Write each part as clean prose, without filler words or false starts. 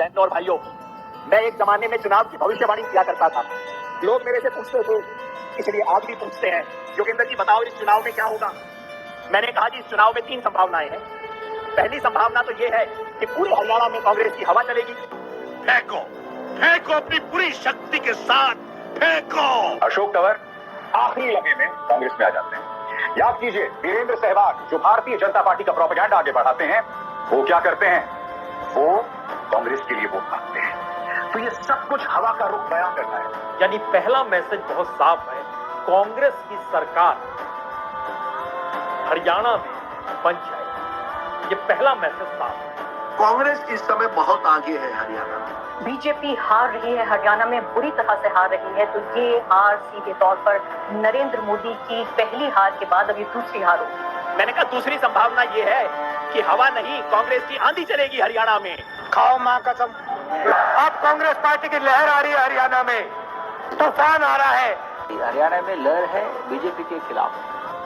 बहनों और भाइयों, मैं एक जमाने में चुनाव की भविष्यवाणी किया करता था। लोग मेरे से पूछते थे, इसलिए आज भी पूछते हैं, योगेंद्र जी बताओ इस चुनाव में क्या होगा। मैंने कहा जी इस चुनाव में 3 संभावनाएं हैं। पहली संभावना तो ये है कि पूरे हरियाणा में कांग्रेस की हवा चलेगी। फेंको फेंको अपनी पूरी शक्ति के साथ फेंको। अशोक तंवर आखिरी लम्हे में कांग्रेस में आ जाते हैं। याद कीजिए वीरेंद्र सहवाग जो भारतीय जनता पार्टी का प्रोपेगेंडा आगे बढ़ाते हैं, वो क्या करते हैं, वो कांग्रेस के लिए वोट मांगते हैं। तो ये सब कुछ हवा का रुख बयां करता है। यानी पहला मैसेज बहुत साफ है, कांग्रेस की सरकार हरियाणा में बन जाएगी। ये पहला मैसेज साफ है। कांग्रेस इस समय बहुत आगे है हरियाणा में। बीजेपी हार रही है हरियाणा में, बुरी तरह से हार रही है, तो ये हार सीधे तौर पर नरेंद्र मोदी की पहली हार के बाद अभी दूसरी हार होगी। मैंने कहा दूसरी संभावना ये है कि हवा नहीं कांग्रेस की आंधी चलेगी हरियाणा में। खाओ मां कसम, अब कांग्रेस पार्टी की लहर आ रही है हरियाणा में, तूफान आ रहा है। हरियाणा में लहर है बीजेपी के खिलाफ।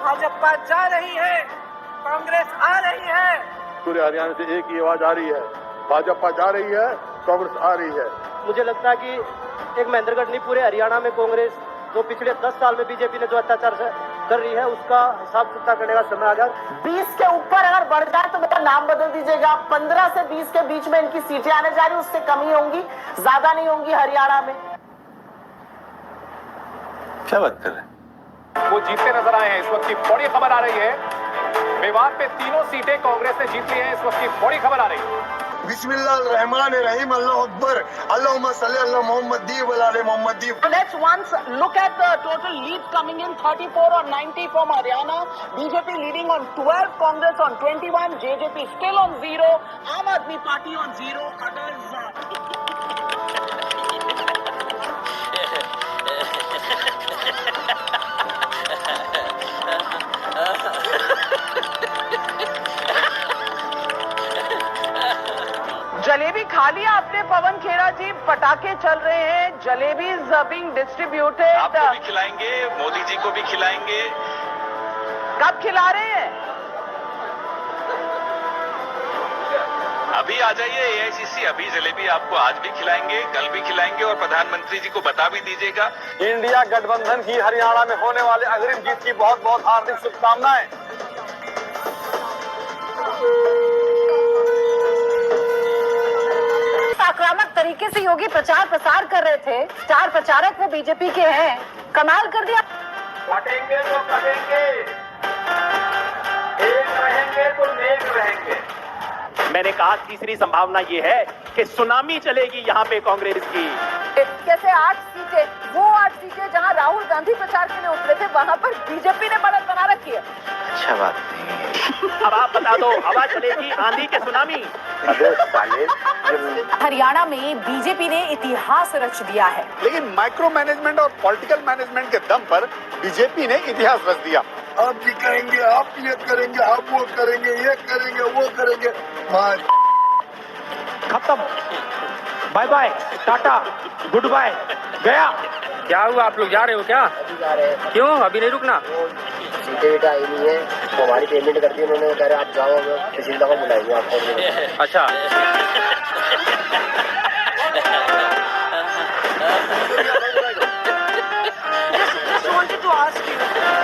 भाजपा जा रही है, कांग्रेस आ रही है। पूरे हरियाणा से एक ही आवाज आ रही है, भाजपा जा रही है, कांग्रेस आ रही है। मुझे लगता है कि एक महेंद्रगढ़ नहीं, पूरे हरियाणा में कांग्रेस जो पिछले 10 साल में बीजेपी ने जो अत्याचार कर रही है उसका हिसाब किताब करने का समय आ गया। 20 के ऊपर अगर बढ़ जाए तो मेरा नाम बदल दीजिएगा। 15 से 20 के बीच में इनकी सीटें आने जा रही, उससे कमी होंगी, ज्यादा नहीं होंगी हरियाणा में। क्या बात कर रहे हैं? वो जीतते नजर आए हैं। इस वक्त की बड़ी खबर आ रही है, मेवात में 3 सीटें कांग्रेस ने जीत ली हैं। इस वक्त की बड़ी खबर आ रही है। बिस्मिल्लाहिर्रहमानिर्रहीम, अल्लाहू अकबर, अल्लाहुम्मा सल्ली अला मोहम्मद दी व अला मोहम्मद दी। Let's once look at the total leads coming in, 34 or 90 from Haryana, BJP leading on 12, Congress on 21, JJP still on 0, Aam Aadmi Party on 0, others jalebi खा लिया आपने पवन खेड़ा जी? पटाखे चल रहे हैं, जलेबी बीइंग डिस्ट्रीब्यूटेड। आपको भी खिलाएंगे, मोदी जी को भी खिलाएंगे। कब खिला रहे हैं? अभी आ जाइए एआईसीसी, अभी जलेबी आपको आज भी खिलाएंगे, कल भी खिलाएंगे और प्रधानमंत्री जी को बता भी दीजिएगा। इंडिया गठबंधन की हरियाणा में होने वाले अग्रिम जीत की बहुत बहुत हार्दिक शुभकामनाएं। आक्रामक तरीके से योगी प्रचार प्रसार कर रहे थे। स्टार प्रचारक वो बीजेपी के हैं, कमाल कर दिया। कटेंगे तो कटेंगे, एक रहेंगे तो नेक रहेंगे। मैंने कहा तीसरी संभावना ये है कि सुनामी चलेगी यहाँ पे कांग्रेस की। कैसे 8 सीटें, वो 8 सीटें जहां राहुल गांधी प्रचार के लिए उतरे थे, वहां पर बीजेपी ने बढ़त बना रखी है। अच्छा बात नहीं। अब आप बता दो, हवा चलेगी आंधी के सुनामी। हरियाणा में बीजेपी ने इतिहास रच दिया है, लेकिन माइक्रो मैनेजमेंट और पॉलिटिकल मैनेजमेंट के दम पर बीजेपी ने इतिहास रच दिया। आप ये कहेंगे, आप ये करेंगे, आप वो करेंगे, ये करेंगे, वो करेंगे। खत्म, बाय बाय, टाटा, गुड बाय, गया। क्या हुआ, आप लोग जा रहे हो क्या? अभी जा रहे हैं। क्यों अभी नहीं रुकना? सीटें बेटा आई नहीं है, तो हमारी पेमेंट कर दी उन्होंने, कह रहे आप जाओ, किसी जगह बुलाएंगे आपको। अच्छा, Just wanted to ask you,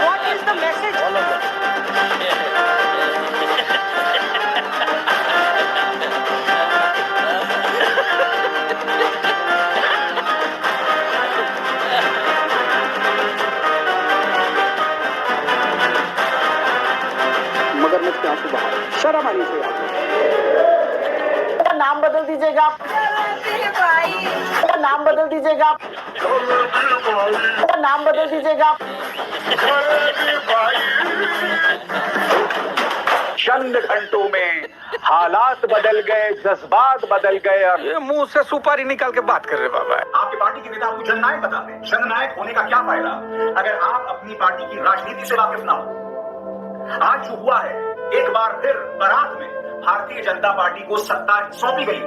what is the message? मगर मुझ के आंसू बाहर, शर्म आनी चाहिए आपको। नाम बदल दीजिएगा, नाम बदल दीजिएगा, नाम बदल दीजिएगा। चंद घंटों में हालात बदल गए, जज्बात बदल गए। और ये मुंह से सुपारी निकाल के बात कर रहे बाबा। आपकी पार्टी के नेता आपको जननायक बताते हैं। जननायक होने का क्या फायदा अगर आप अपनी पार्टी की राजनीति से वाकिफ ना हो। आज जो हुआ है, एक बार फिर बारात में भारतीय जनता पार्टी को सत्ता सौंपी गई।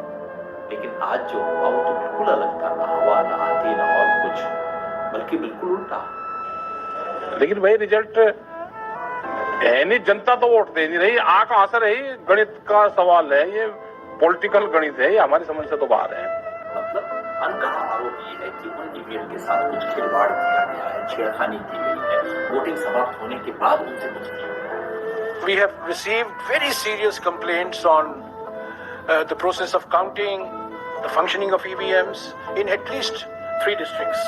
लेकिन आज जो हुआ वो तो बिल्कुल अलग था, ना हवा ना आंधी ना और कुछ, बल्कि बिल्कुल उल्टा। लेकिन वही रिजल्ट है नहीं, जनता तो वोट दे नहीं रही। आ कहां से रही, गणित का सवाल है ये। पॉलिटिकल गणित है, ये हमारी समझ से तो बाहर है। मतलब उनका आरोप ये है कि उन ईवीएम के साथ कुछ खिलवाड़ किया गया है, छेड़खानी की गई है, वोटिंग समाप्त होने के बाद उनसे कुछ किया गया है। We have received very serious complaints on the process of counting, the functioning of EVMs in at least 3 districts.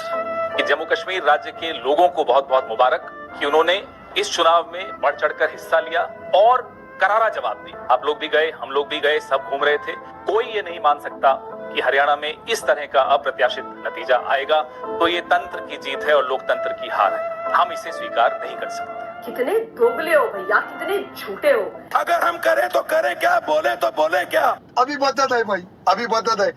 Jammu Kashmir राज्य के लोगों को बहुत बहुत मुबारक कि उन्होंने इस चुनाव में बढ़ चढ़कर हिस्सा लिया और करारा जवाब दी। आप लोग भी गए, हम लोग भी गए, सब घूम रहे थे। कोई ये नहीं मान सकता कि हरियाणा में इस तरह का अप्रत्याशित नतीजा आएगा। तो ये तंत्र की जीत है और लोकतंत्र की हार है। हम इसे स्वीकार नहीं कर सकते। कितने दोगले हो भैया, कितने झूठे हो। अगर हम करें तो करें क्या, बोले तो बोले क्या। अभी बता है भाई, अभी बता है।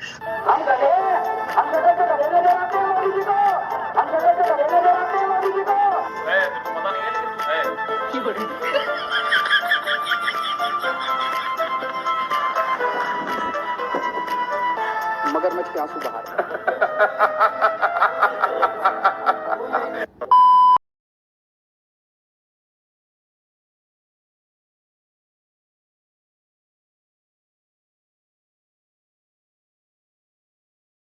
मगरमच्छ के आंसू बाहर